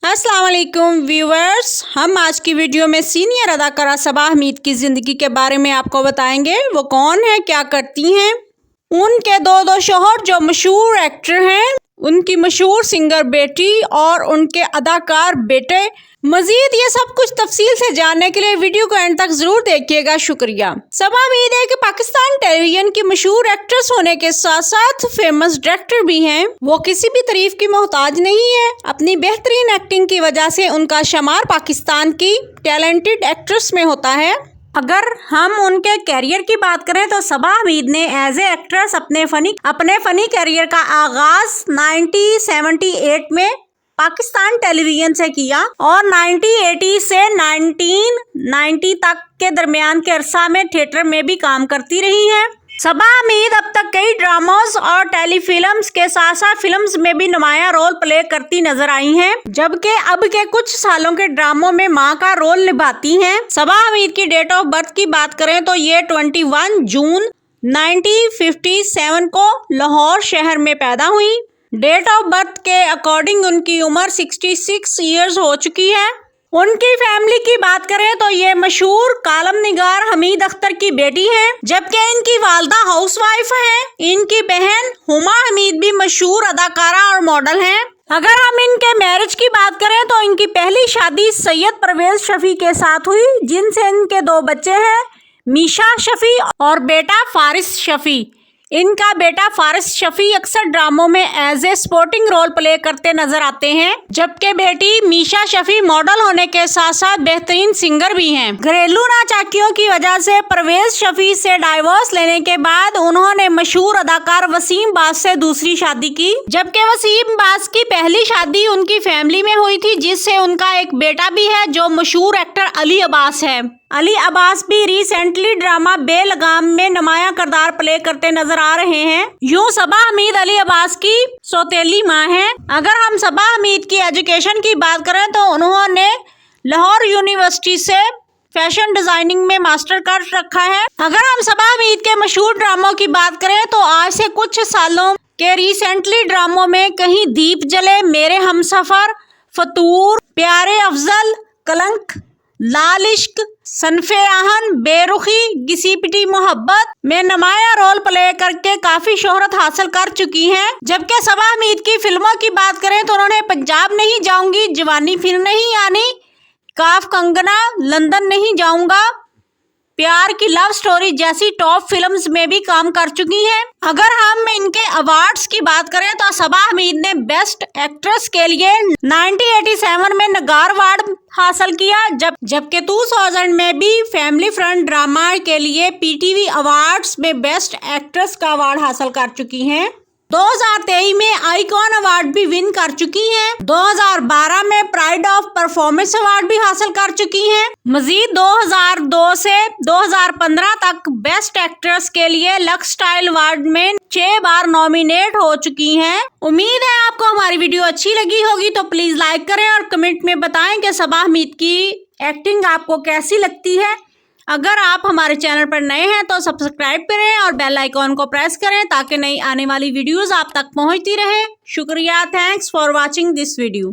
अस्सलाम वालेकुम व्यूअर्स, हम आज की वीडियो में सीनियर अदाकारा सबा हमीद की ज़िंदगी के बारे में आपको बताएंगे। वो कौन है, क्या करती हैं, उनके दो शौहर जो मशहूर एक्टर हैं, उनकी मशहूर सिंगर बेटी और उनके अदाकार बेटे। मजीद ये सब कुछ तफसील से जानने के लिए वीडियो को एंड तक जरूर देखिएगा। शुक्रिया। सबा हमीद है कि पाकिस्तान टेलीविजन की मशहूर एक्ट्रेस होने के साथ साथ फेमस डायरेक्टर भी हैं। वो किसी भी तारीफ की मोहताज नहीं है। अपनी बेहतरीन एक्टिंग की वजह से उनका शुमार पाकिस्तान की टैलेंटेड एक्ट्रेस में होता है। अगर हम उनके कैरियर की बात करें तो सबा हमीद ने एज ए एक्ट्रेस अपने फनी कैरियर का आगाज 1978 में पाकिस्तान टेलीविजन से किया और 1980 से 1990 तक के दरमियान के अरसा में थिएटर में भी काम करती रही हैं। सबा हमीद अब तक कई ड्रामास और टेलीफिल्म्स के साथ साथ फिल्म्स में भी नुमाया रोल प्ले करती नजर आई हैं, जबकि अब के कुछ सालों के ड्रामों में मां का रोल निभाती हैं। सबा हमीद की डेट ऑफ बर्थ की बात करें तो ये 21 जून 1957 को लाहौर शहर में पैदा हुई। डेट ऑफ बर्थ के अकॉर्डिंग उनकी उम्र 66 ईयर्स हो चुकी है। उनकी फैमिली की बात करें तो ये मशहूर कालम निगार हमीद अख्तर की बेटी हैं, जबकि इनकी वालदा हाउसवाइफ हैं। इनकी बहन हुमा हमीद भी मशहूर अदाकारा और मॉडल हैं। अगर हम इनके मैरिज की बात करें तो इनकी पहली शादी सैयद परवेज शफी के साथ हुई, जिनसे इनके 2 बच्चे हैं, मीशा शफी और बेटा फारिस शफी। इनका बेटा फारिस शफी अक्सर ड्रामों में as a supporting role play करते नजर आते हैं, जबकि बेटी मीशा शफी मॉडल होने के साथ साथ बेहतरीन सिंगर भी हैं। घरेलू नाचाकियों की वजह से परवेज शफी से डाइवोर्स लेने के बाद उन्होंने मशहूर अदाकार वसीम बाज से दूसरी शादी की, जबकि वसीम बाज की पहली शादी उनकी फैमिली में हुई थी, जिससे उनका एक बेटा भी है जो मशहूर एक्टर अली अब्बास है। अली अब्बास भी रिसेंटली ड्रामा बेलगाम में नुमाया किरदार प्ले करते नजर आ रहे हैं। यूं सबा हमीद अली अब्बास की सौतेली मां हैं। अगर हम सबा हमीद की एजुकेशन की बात करें तो उन्होंने लाहौर यूनिवर्सिटी से फैशन डिजाइनिंग में मास्टर कर रखा है। अगर हम सबा हमीद के मशहूर ड्रामों की बात करें तो आज से कुछ सालों के रिसेंटली ड्रामों में कहीं दीप जले, मेरे हमसफर, फतूर, प्यारे अफजल, कलंक, लाल इश्क, सनफे आहन, बेरुखी, घिसी-पिटी मोहब्बत में नुमाया रोल प्ले करके काफी शोहरत हासिल कर चुकी हैं। जबकि सबा हमीद की फिल्मों की बात करें तो उन्होंने पंजाब नहीं जाऊंगी, जवानी फिर नहीं आनी, काफ कंगना, लंदन नहीं जाऊंगा, प्यार की लव स्टोरी जैसी टॉप फिल्म्स में भी काम कर चुकी हैं। अगर हम इनके अवार्ड्स की बात करें तो सबा हमीद ने बेस्ट एक्ट्रेस के लिए 1987 में नगार अवार्ड हासिल किया, जबकि 2000 में भी फैमिली फ्रेंड ड्रामा के लिए पीटीवी अवार्ड्स में बेस्ट एक्ट्रेस का अवार्ड हासिल कर चुकी हैं। 2023 में आइकॉन अवार्ड भी विन कर चुकी हैं। 2012 में प्राइड ऑफ परफॉर्मेंस अवार्ड भी हासिल कर चुकी हैं। मजीद 2002 से 2015 तक बेस्ट एक्ट्रेस के लिए लक्स स्टाइल अवार्ड में 6 बार नॉमिनेट हो चुकी हैं। उम्मीद है आपको हमारी वीडियो अच्छी लगी होगी, तो प्लीज लाइक करें और कमेंट में बताएं कि सबा हमीद की एक्टिंग आपको कैसी लगती है। अगर आप हमारे चैनल पर नए हैं तो सब्सक्राइब करें और बेल आइकॉन को प्रेस करें ताकि नई आने वाली वीडियोस आप तक पहुंचती रहे। शुक्रिया। Thanks for watching this video.